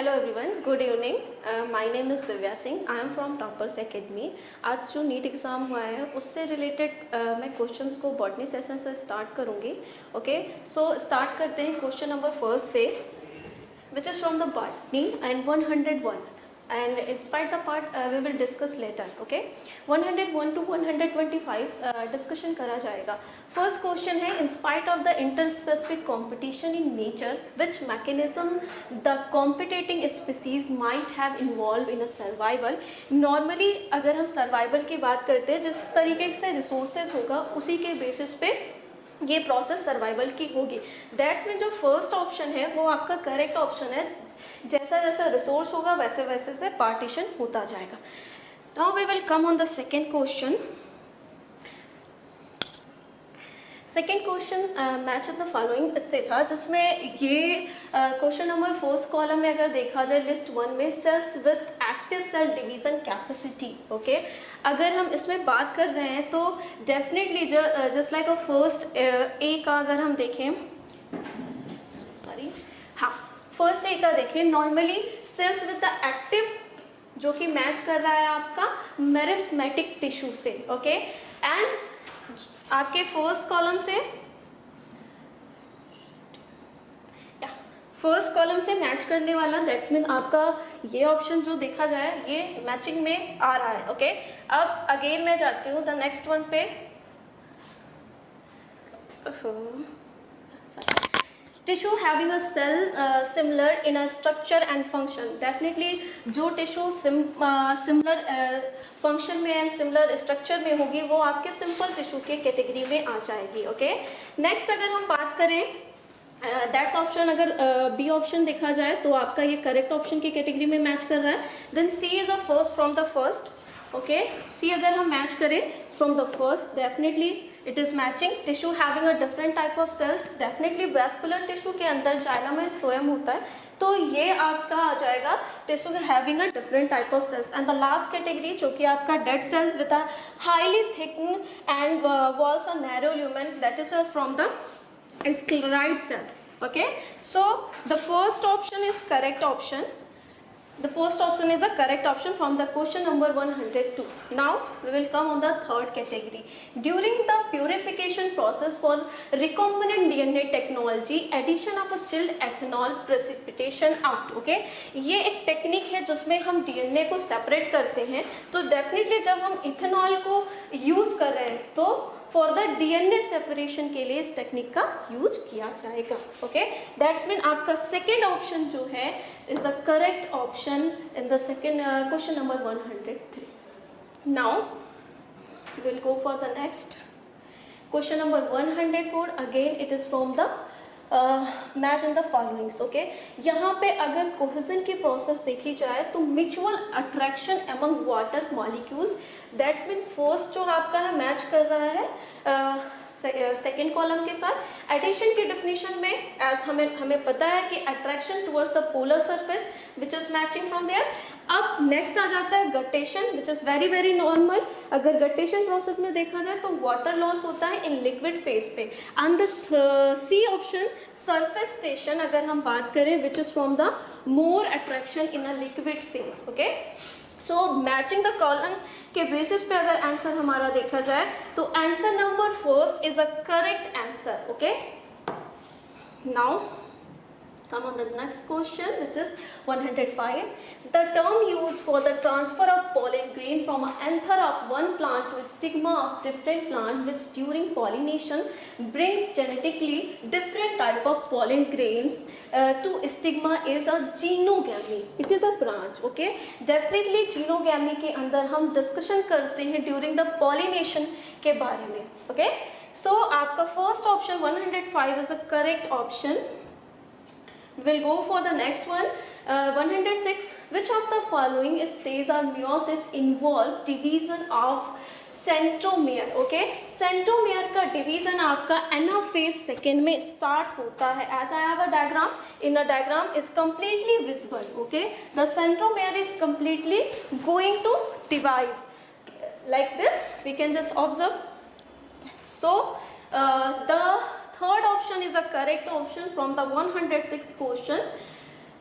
Hello everyone, good evening. My name is Divya Singh. I am from toppers academy. आज जो NEET exam हुआ है उससे रिलेटेड मैं क्वेश्चंस को बॉटनी सेशन से स्टार्ट करूँगी। ओके, सो स्टार्ट करते हैं क्वेश्चन नंबर फर्स्ट से, which is from the botany and 101, and in spite the part we will discuss later. Okay, 101 to 125 discussion करा जाएगा। First question है, in spite of the interspecific competition in nature, which mechanism the competing species might have involved in a survival? Normally अगर हम survival की बात करते हैं, जिस तरीके से resources होगा उसी के basis पे ये प्रोसेस सर्वाइवल की होगी। दैट्स मीन जो फर्स्ट ऑप्शन है वो आपका करेक्ट ऑप्शन है। जैसा जैसा रिसोर्स होगा वैसे वैसे से पार्टीशन होता जाएगा। Now we will come on the second question. Second question match the following इससे था, जिसमें ये क्वेश्चन नंबर फर्स्ट कॉलम में अगर देखा जाए लिस्ट 1 में cells with active cell division capacity. Okay, अगर हम इसमें बात कर रहे हैं तो definitely just like a first A का अगर हम देखें, फर्स्ट ए का देखें, normally cells with the active जो कि मैच कर रहा है आपका मेरिस्मेटिक टिश्यू से। ओके, एंड आपके फर्स्ट कॉलम से फर्स्ट कॉलम से मैच करने वाला, दैट्स मीन आपका ये ऑप्शन जो देखा जाए ये मैचिंग में आ रहा है। ओके, अब अगेन मैं जाती हूँ द नेक्स्ट वन पे। Tissue having a cell similar in a structure and function. Definitely जो टिश्यू सिमिलर फंक्शन में एंड सिमिलर स्ट्रक्चर में होगी वो आपके सिंपल टिश्यू के कैटेगरी में आ जाएगी। ओके, नेक्स्ट अगर हम बात करें दैट्स ऑप्शन, अगर बी ऑप्शन देखा जाए तो आपका ये करेक्ट ऑप्शन की कैटेगरी में मैच कर रहा है। Then C is a first from the first. Okay, C अगर हम मैच करें from the first, definitely it is matching. Tissue having a different type of cells, definitely vascular tissue के अंदर जाइलम एंड फ्लोएम होता है, तो ये आपका आ जाएगा tissue having a different type of cells. And the last category जो कि आपका dead cells with a highly thicken and walls of narrow lumen, that is from the scleroid cells. Okay, so the first option is correct option. The first option is a correct option from the question number 102. Now we will come on the third category. During the purification process for recombinant DNA technology, addition of a chilled ethanol precipitation out. Okay, ये एक technique है जिसमें हम DNA को separate करते हैं। तो definitely जब हम इथेनॉल को यूज कर रहे हैं तो फॉर द डीएनए सेपरेशन के लिए इस टेक्निक का यूज किया जाएगा। ओके, दैट्स मीन आपका सेकेंड ऑप्शन जो है is the correct option in the second question number 103। Now will go for the next question number 104। Again it is from the match in the followings. Okay, यहाँ पे अगर cohesion की process देखी जाए तो mutual attraction among water molecules, that's mean first जो आपका है मैच कर रहा है सेकेंड कॉलम के साथ। एडिशन की डेफिनेशन में एज हमें पता है कि attraction towards the polar surface which is matching from there. अब नेक्स्ट आ जाता है guttation which is very very normal. अगर गटेशन प्रोसेस में देखा जाए तो वाटर लॉस होता है इन लिक्विड फेज पे। And the C option surface tension अगर हम बात करें which is from the more attraction in a liquid phase. Okay, so matching the column के बेसिस पे अगर आंसर हमारा देखा जाए तो answer number first is a correct answer. Okay, now come on the next question which is 105. The term used for the transfer of pollen grain from an anther of one plant to stigma of different plant which during pollination brings genetically different type of pollen grains to stigma is a genogamy. It is a branch. Okay, definitely genogamy के अंदर हम discussion करते हैं during the pollination के बारे में। Okay, so आपका first option 105 is a correct option. We'll go for the next one. 106. Which of the following stage or meiosis involve division of centromere? Okay, centromere का division आपका anaphase second में start होता है। As I have a diagram, in a diagram is completely visible. Okay, the centromere is completely going to divide like this, we can just observe. So the third option is a correct option from the 106th question.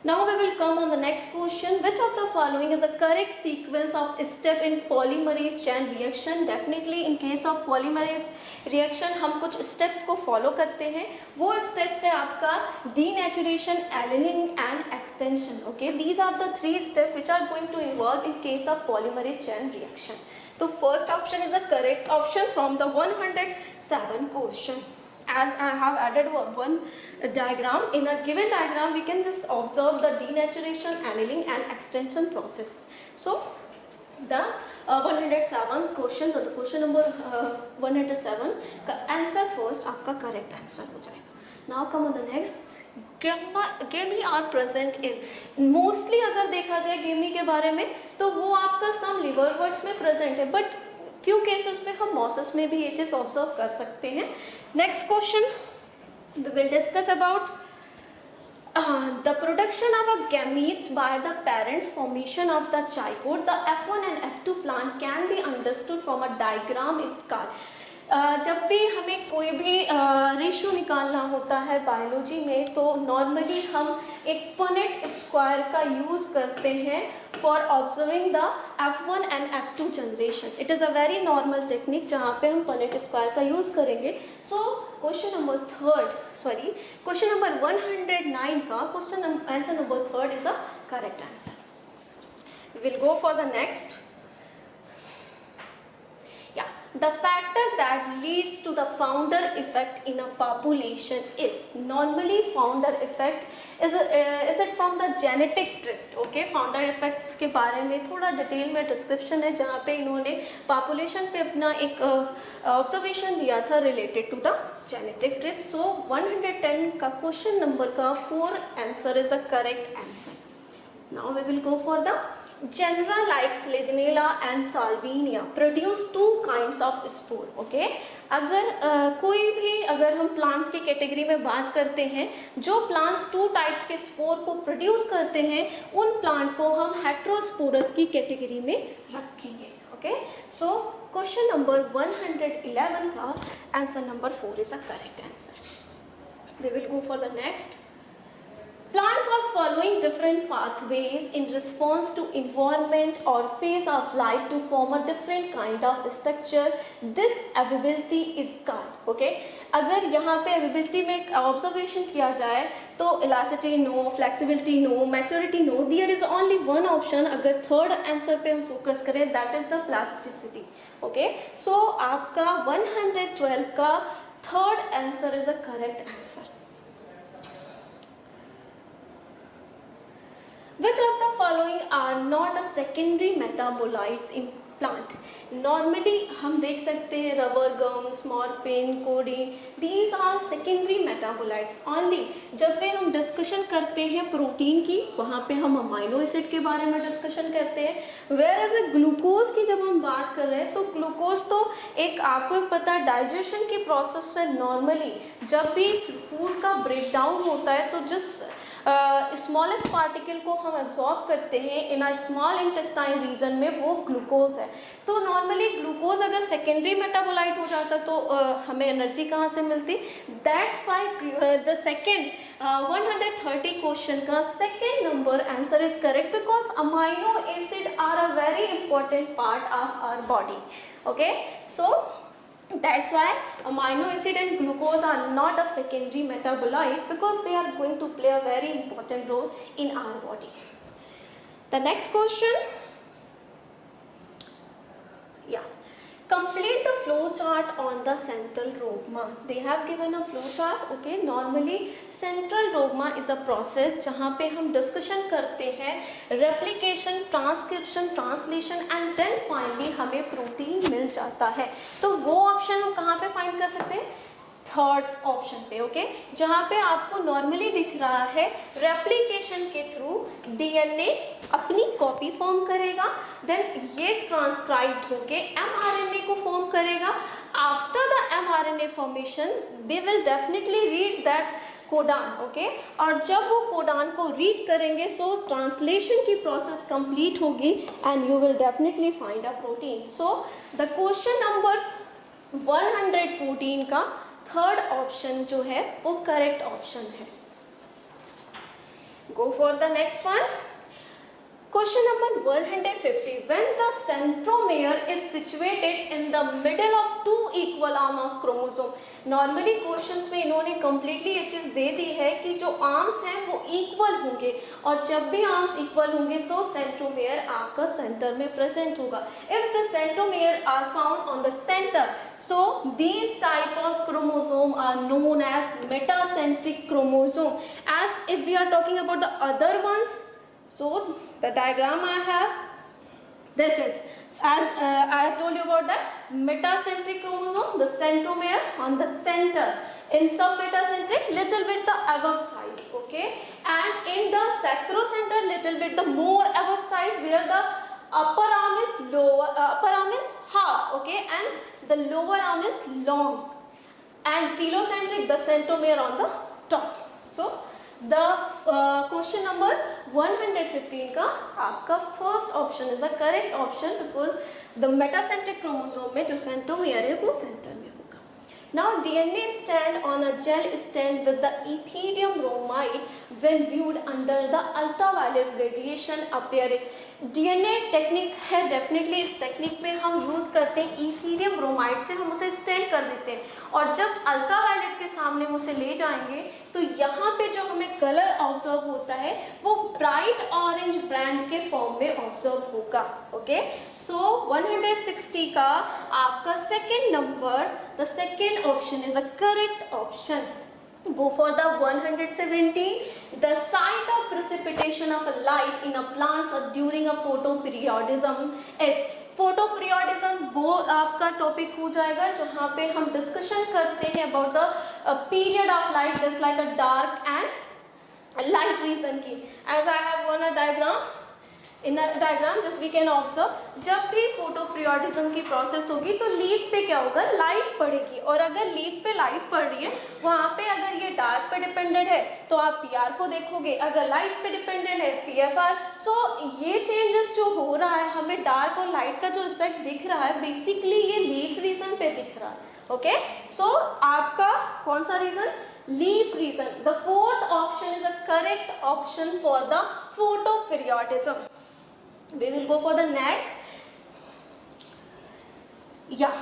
Now we will come on the next question. Which of the following is the correct sequence of step in polymerase chain reaction? Definitely in case of polymerase reaction हम कुछ steps को follow करते हैं. वो steps है आपका denaturation, annealing and extension. Okay, these are the three steps which are going to involve in case of polymerase chain reaction. So first option is the correct option from the 107 question. As I have added one diagram, in a given diagram we can just observe the denaturation, annealing and extension process. So the 107 question, the question number 107 का answer first आपका correct answer हो जाएगा. Now come on the next. Gamete are present in mostly अगर देखा जाए गेमी के बारे में तो वो आपका some liverworts में present है, but फ्यू केसेस में हम मॉसेस में भी ये चीज़ ऑब्जर्व कर सकते हैं. Next question we will discuss about the production of a gametes by the parents formation of the zygote. The F1 and F2 plant can be understood from a diagram is called. जब भी हमें कोई भी ratio निकालना होता है biology में तो नॉर्मली हम एक पनेट स्क्वायर का यूज़ करते हैं for observing the F1 and F2 generation. It is a very normal technique जहाँ पे हम पनेट स्क्वायर का यूज़ करेंगे. सो क्वेश्चन नंबर 109 का question answer number 3 is the correct answer. We will go for the next. The factor that leads to the founder effect in a population is normally founder effect is it from the genetic drift. Okay, founder effects के बारे में थोड़ा detail में description है जहाँ पे इन्होंने population पे अपना एक ऑब्जर्वेशन दिया था related to the genetic drift. So 110 का क्वेश्चन नंबर का 4 answer is a correct answer. Now we will go for the Genera like Legionella and Salvinia produce two kinds of spore. Okay, अगर कोई भी अगर हम plants की category में बात करते हैं जो प्लांट्स 2 टाइप्स के स्पोर को प्रोड्यूस करते हैं उन प्लांट को हम हेट्रोस्पोरस की कैटेगरी में रखेंगे. ओके, सो क्वेश्चन नंबर 111 का answer number 4 is a correct answer. We will go for the next. Plants are following different pathways in response to environment or phase of life to form a different kind of structure. This ability is called. Okay, अगर यहाँ पे ability में observation किया जाए तो elasticity no, flexibility no, maturity no. There is only one option. अगर third answer पे हम focus करें that is the plasticity. Okay, so आपका 112 का third answer is a correct answer. Which of the following are not a secondary metabolites in plant? Normally हम देख सकते हैं rubber gums, morphine, codeine, these are secondary metabolites. Only जब भी हम discussion करते हैं प्रोटीन की वहाँ पे हम अमाइनो एसिड के बारे में डिस्कशन करते हैं. whereas ग्लूकोज की जब हम बात कर रहे हैं तो ग्लूकोज तो एक आपको पता है डाइजेशन की प्रोसेस से नॉर्मली जब भी फूड का ब्रेक डाउन होता है तो जिस स्मॉलेस्ट पार्टिकल को हम एब्जॉर्ब करते हैं in a small intestine region में वो ग्लूकोज है. तो नॉर्मली ग्लूकोज अगर सेकेंडरी मेटाबोलाइट हो जाता तो हमें एनर्जी कहाँ से मिलती. That's why the second 130 question का second number answer is correct because amino acid are a very important part of our body. Okay, so that's why amino acid and glucose are not a secondary metabolite because they are going to play a very important role in our body. The next question, yeah, complete the flow chart on the central dogma. They have given a flow chart. Okay, normally central dogma is a process जहाँ पे हम discussion करते हैं replication, transcription, translation and then finally हमें protein मिल जाता है. तो वो ऑप्शन हम कहाँ पे फाइंड कर सकते हैं? थर्ड ऑप्शन पे. ओके, जहाँ पे आपको नॉर्मली दिख रहा है रेप्लिकेशन के थ्रू डीएनए अपनी कॉपी फॉर्म करेगा, देन ये ट्रांसक्राइब्ड होके एमआरएनए को फॉर्म करेगा. After the mRNA formation they will definitely read that codon. Okay, और जब वो कोडान को रीड करेंगे सो ट्रांसलेशन की प्रोसेस कंप्लीट होगी and you will definitely find a protein. So the question number 114 का थर्ड ऑप्शन जो है वो करेक्ट ऑप्शन है. Go for the next one. Question number 150. When the centromere is situated in the middle of two equal arm of chromosome. Normally questions में इन्होंने completely ये चीज़ दे दी है कि जो आर्म्स हैं वो इक्वल होंगे और जब भी आर्म्स इक्वल होंगे तो सेंट्रोमेयर आपका सेंटर में प्रेजेंट होगा. If the centromere are found on the center, so these type of chromosome are known as metacentric chromosome. As if we are talking about the other ones, so the diagram I have, this is as I have told you about that metacentric chromosome, the centromere on the center. In submetacentric, little bit the above size, okay, and in the sacrocenter, little bit the more above size, where the upper arm is lower, upper arm is half, okay, and the lower arm is long, and telocentric, the centromere on the top. So the question number 115 का आपका first option is a correct option because the metacentric chromosome में जो centromere है वो centre में होगा. Now DNA stand on a gel stand with the ethidium bromide when viewed under the ultraviolet radiation appearing. DNA technique है, definitely इस technique में हम यूज़ करते हैं इथीडियम ब्रोमाइड से हम उसे स्टैंड कर देते हैं और जब अल्ट्रावायलेट के सामने हम उसे ले जाएंगे तो यहाँ पे जो हमें कलर ऑब्जर्व होता है वो ब्राइट ऑरेंज ब्रांड के फॉर्म में ऑब्जर्व होगा. ओके, सो 160 का आपका second number, the second option is a correct option. Go for the 170. The site of precipitation of a light in a plant during a photoperiodism is. Photoperiodism वो आपका topic हो जाएगा जहाँ पे हम डिस्कशन करते हैं about the period of light just like a dark and light region की. As I have one a diagram. In a diagram just we can observe जब भी फोटोपीरियोडिज्म की प्रोसेस होगी तो लीफ पे क्या होगा, लाइट पड़ेगी और अगर लीफ पे लाइट पड़ रही है वहाँ पे अगर ये डार्क पे डिपेंडेंट है तो आप पीआर को देखोगे, अगर लाइट पे डिपेंडेंट है पीएफआर. सो ये चेंजेस जो हो रहा है हमें डार्क और लाइट का जो इफेक्ट दिख रहा है बेसिकली ये लीफ रीजन पे दिख रहा है. ओके, सो आपका कौन सा region, leaf region. The fourth option is a correct option for the photoperiodism. We will go for the next. Yeah,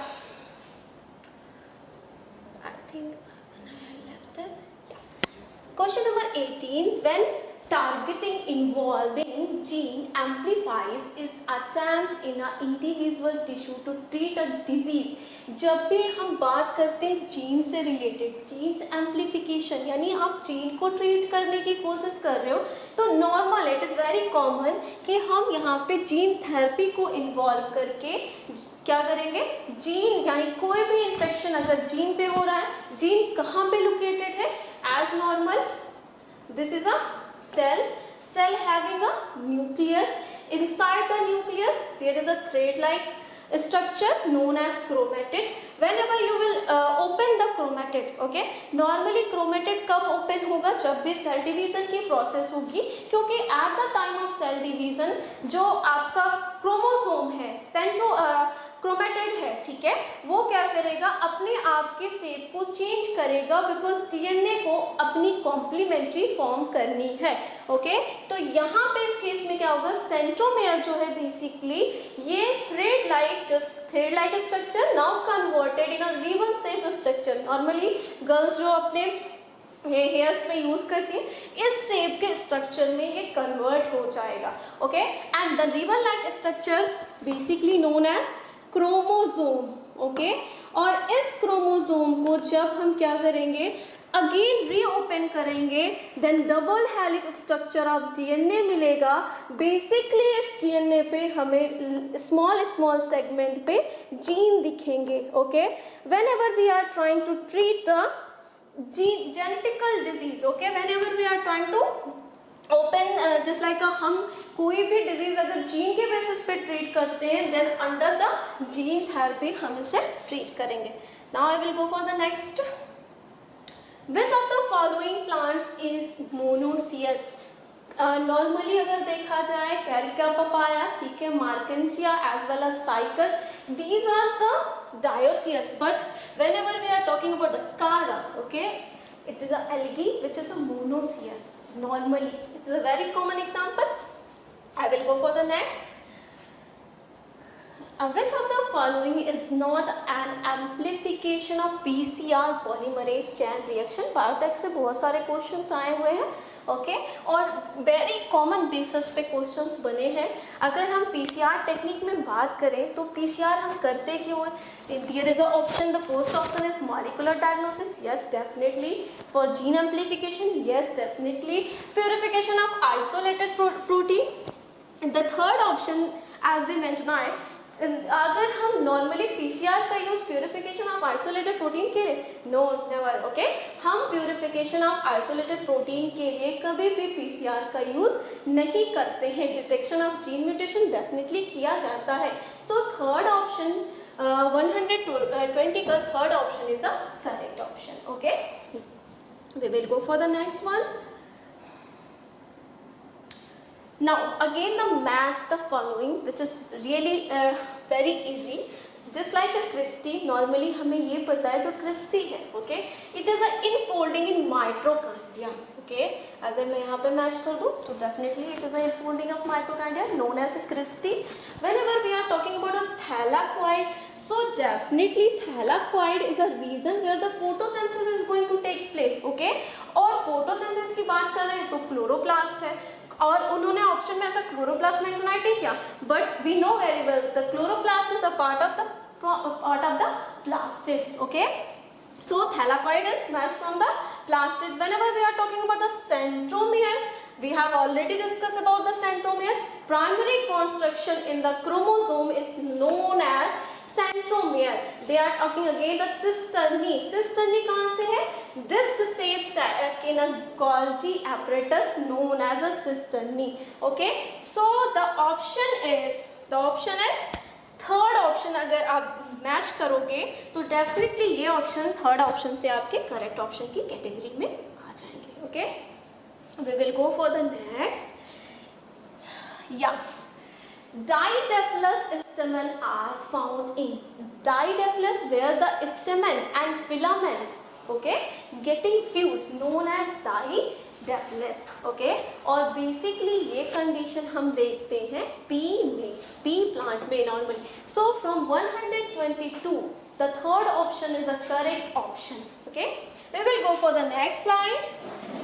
I think I left it. Yeah. Question number 18. When targeting involving gene amplifies is attempt in a individual tissue to treat a disease. जब भी हम बात करते हैं gene से related, jeans amplification यानी आप gene को ट्रीट करने की कोशिश कर रहे हो तो normal it is very common कि हम यहाँ पे जीन थेरेपी को इन्वॉल्व करके क्या करेंगे, जीन यानी कोई भी इन्फेक्शन अगर जीन पे हो रहा है, जीन कहाँ पे लोकेटेड है, as normal this is a cell having a nucleus. Inside the nucleus there is a thread like structure known as chromatid. Whenever you will open the chromatid, okay, normally chromatid कब open होगा, जब भी cell division की process होगी, क्योंकि at the time of cell division जो आपका chromosome है क्रोमेटिड है, ठीक है, वो क्या करेगा, अपने आप के शेप को चेंज करेगा बिकॉज डीएनए को अपनी कॉम्प्लीमेंट्री फॉर्म करनी है. ओके, तो यहाँ पे इस केस में क्या होगा, सेंट्रोमेयर जो है बेसिकली ये thread like structure now converted in a ribbon shape structure. Normally girls जो अपने हेयर्स में यूज करती हैं इस शेप के स्ट्रक्चर में ये कन्वर्ट हो जाएगा. Okay, and the ribbon like structure basically known as chromosome. Okay, और इस क्रोमोसोम को जब हम क्या करेंगे, अगेन रीओपन करेंगे, then double helix structure of DNA मिलेगा. बेसिकली इस डीएनए पे हमें स्मॉल सेगमेंट पे जीन दिखेंगे. Okay, whenever we are trying to treat the genetical disease, okay, whenever we are trying to open just like हम कोई भी disease अगर जीन के बेसिस पे ट्रीट करते हैं then under the gene therapy हम इसे ट्रीट करेंगे. Now I will go for the next. Which of the following plants is monoecious. Normally अगर देखा जाए कैरिका पपाया, ठीक है, marchantia as well as cycas, these are the dioecious, but whenever we are talking about the Kara, okay, it is a algae which is a monoecious. Normally it's This is a very common example. I will go for the next. Which of the following is not an amplification of PCR polymerase chain reaction? Biotech से बहुत सारे questions आए हुए हैं, okay और very common basis पे questions बने हैं. अगर हम पीसीआर टेक्निक में बात करें तो पीसीआर हम करते क्यों हैं? There is a option. The first option is molecular diagnosis. Yes, definitely. For gene amplification, yes, definitely. Purification of isolated protein. The third option, as they mentioned, अगर हम नॉर्मली पीसीआर का use purification of isolated protein के लिए, no never, okay हम purification of isolated protein के लिए कभी भी पीसीआर का यूज नहीं करते हैं. Detection of gene mutation definitely किया जाता है. सो थर्ड ऑप्शन 120 का third option is the correct option. Okay we will go for the next one. Now again the match the following, which is really very easy. Just like a Christie, normally हमें ये पता है जो Christie है, okay, it is a infolding in mitochondria, okay. अगर मैं यहाँ पे मैच कर दूँ तो definitely it is a infolding of mitochondria known as a Christie. Whenever we are talking about a thylakoid, so definitely thylakoid is a region where the photosynthesis is going to take place, okay. और photosynthesis की बात कर रहे हैं तो chloroplast है और उन्होंने ऑप्शन में ऐसा क्लोरोप्लास्ट मेंशन नहीं किया, but we know very well the chloroplast is a part of the plastids, okay. So thylakoid is matched from the plastid. Whenever we are talking about the centromere, we have already discussed about the centromere. Primary construction in the chromosome is known as centromere. They are talking again the cisternae. Cisternae कहाँ से है? Disc shaped in a Golgi apparatus known as a cisternae. Okay, so the option is third option. अगर आप match करोगे तो definitely ये option third option से आपके करेक्ट ऑप्शन की कैटेगरी में आ जाएंगे. Okay we will go for the next. या Didelphys stamen are found in Didelphys where the stamen and filaments, okay, getting fused known as Didelphys, okay. और basically ये condition हम देखते हैं पी में, पी प्लांट में normally. So from 122 the third option is the correct option. Okay, we will go for the next slide.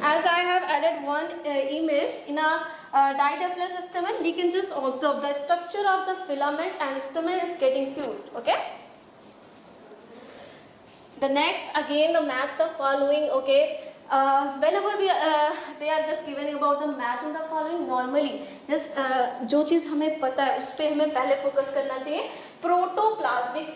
As I have added one image in a Didelphys stamen, we can just observe the structure of the filament and stamen is getting fused. Okay, the next again the match the following. Okay, whenever we they are just giving about the match in the following. Normally just जो चीज़ हमें पता है उस पर हमें पहले focus करना चाहिए. Protoplasmic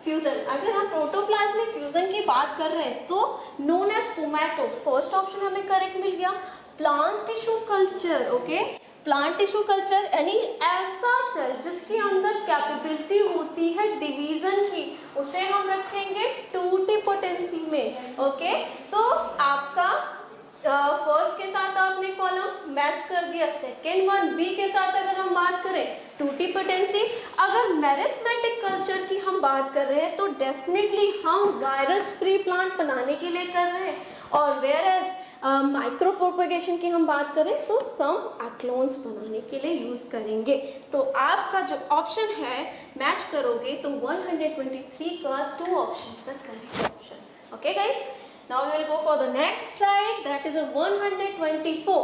fusion. अगर हम प्रोटोप्लाज्मिक फ्यूजन की बात कर रहे हैं तो known as pomato. First option हमें करेक्ट मिल गया. Plant tissue culture, okay plant tissue culture यानी ऐसा सेल जिसके अंदर कैपेबिलिटी होती है डिवीजन की, उसे हम रखेंगे 2T पोटेंसी में. ओके तो आपका फर्स्ट के साथ आपने कॉलम मैच कर दिया. सेकेंड वन बी के साथ अगर हम बात करें 2T पोटेंसी. अगर मेरिस्मेटिक कल्चर की हम बात कर रहे हैं तो डेफिनेटली हम वायरस फ्री प्लांट बनाने के लिए कर रहे हैं. और वेयर एज माइक्रो प्रोपेगेशन की हम बात करें तो सम एक्लोन्स बनाने के लिए यूज करेंगे. तो आपका जो ऑप्शन है मैच करोगे तो 123 का 2 ऑप्शन है correct option. Okay guys, now we will go for the next slide, that is the 124.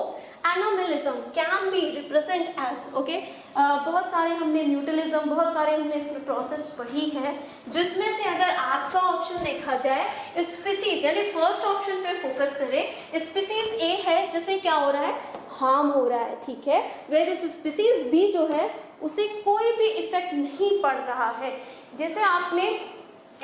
Anomalism can be represent as, okay, बहुत सारे हमने म्यूटलिज्म बहुत सारे हमने इसमें प्रोसेस पढ़ी है, जिसमें से अगर आपका ऑप्शन देखा जाए स्पीसीज यानी फर्स्ट ऑप्शन पे फोकस करें. स्पीसीज ए है जिसे क्या हो रहा है, हार्म हो रहा है, ठीक है. वेयर इस स्पीसीज बी जो है उसे कोई भी इफेक्ट नहीं पड़ रहा है. जैसे आपने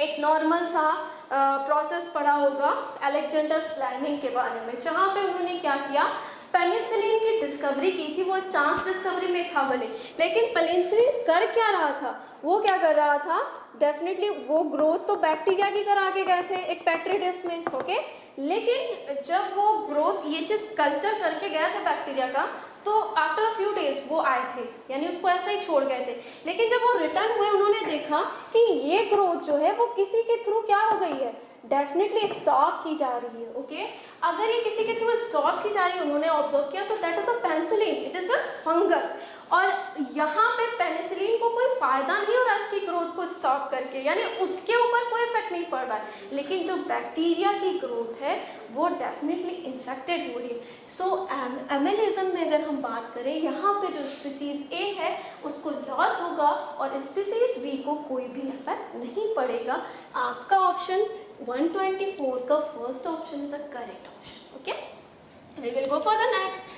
एक नॉर्मल सा प्रोसेस पढ़ा होगा अलेक्जेंडर फ्लेमिंग के बारे में, जहाँ पे उन्होंने क्या किया, पेनिसिलिन की डिस्कवरी की थी. वो चांस डिस्कवरी में था भले, लेकिन पेनिसिलिन कर क्या रहा था, वो क्या कर रहा था, डेफिनेटली वो ग्रोथ तो बैक्टीरिया की करा के गए थे एक पेट्री डिश में, ओके. लेकिन जब वो ग्रोथ ये चीज़ कल्चर करके गया था बैक्टीरिया का, तो आफ्टर अ फ्यू डेज वो आए थे, यानी उसको ऐसा ही छोड़ गए थे. लेकिन जब वो रिटर्न हुए उन्होंने देखा कि ये ग्रोथ जो है वो किसी के थ्रू क्या हो गई है, डेफिनेटली स्टॉक की जा रही है, ओके। अगर ये किसी के थ्रू स्टॉक की जा रही है, उन्होंने ऑब्जर्व किया, तो that is a penicillin, it is a fungus. और यहाँ पे पेनिसिलिन को कोई फायदा नहीं हो रहा इसकी ग्रोथ को स्टॉप करके, यानी उसके ऊपर कोई इफेक्ट नहीं पड़ रहा है, लेकिन जो बैक्टीरिया की ग्रोथ है वो डेफिनेटली इन्फेक्टेड हो रही है। सो एमेलिज्म में अगर हम बात करें, यहाँ पे जो स्पीसीज ए है उसको लॉस होगा और स्पीसीज बी को कोई भी इफेक्ट नहीं पड़ेगा। आपका ऑप्शन 124 का first option is a correct option, okay. We will go for the next.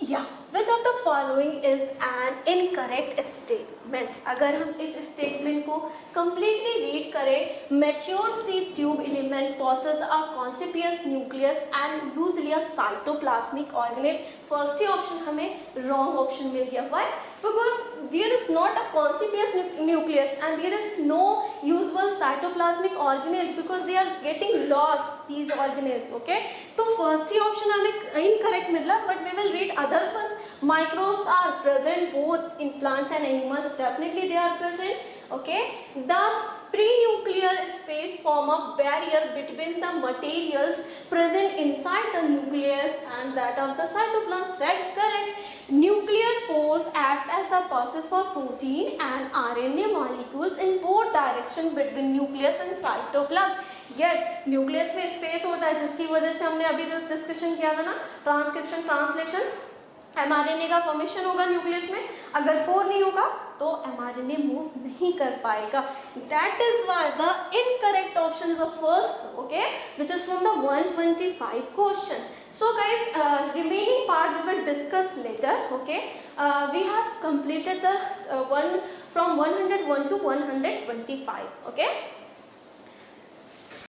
या which of the following is an incorrect statement. अगर हम इस स्टेटमेंट को कंप्लीटली रीड करें, mature sieve tube element possess a conspicuous nucleus and usually a cytoplasmic organelle. First ही option हमें wrong option मिल गया। Why? because there is not a concipious nucleus and there is no usual cytoplasmic organelles because they are getting lost these organelles, okay। तो first ही option हमें incorrect मिला, but we will read other ones। microbes are present both in plants and animals, definitely they are present, okay। the prenuclear space form a barrier between the materials present inside the nucleus and that of the cytoplasm, right? Correct। Nuclear pores act as a passes for protein and RNA molecules in both direction between nucleus and cytoplasm। Yes, nucleus में space होता है जिसकी वजह से हमने अभी जो discussion किया था ना, ट्रांसक्रिप्शन ट्रांसलेशन, mRNA का फॉर्मेशन होगा न्यूक्लियस में। अगर पोर नहीं होगा तो mRNA मूव नहीं कर पाएगा। That is why the incorrect option is the first, okay, which is from the 125 question। So guys, remaining part we will discuss later, okay। We have completed the one from 101 to 125, okay।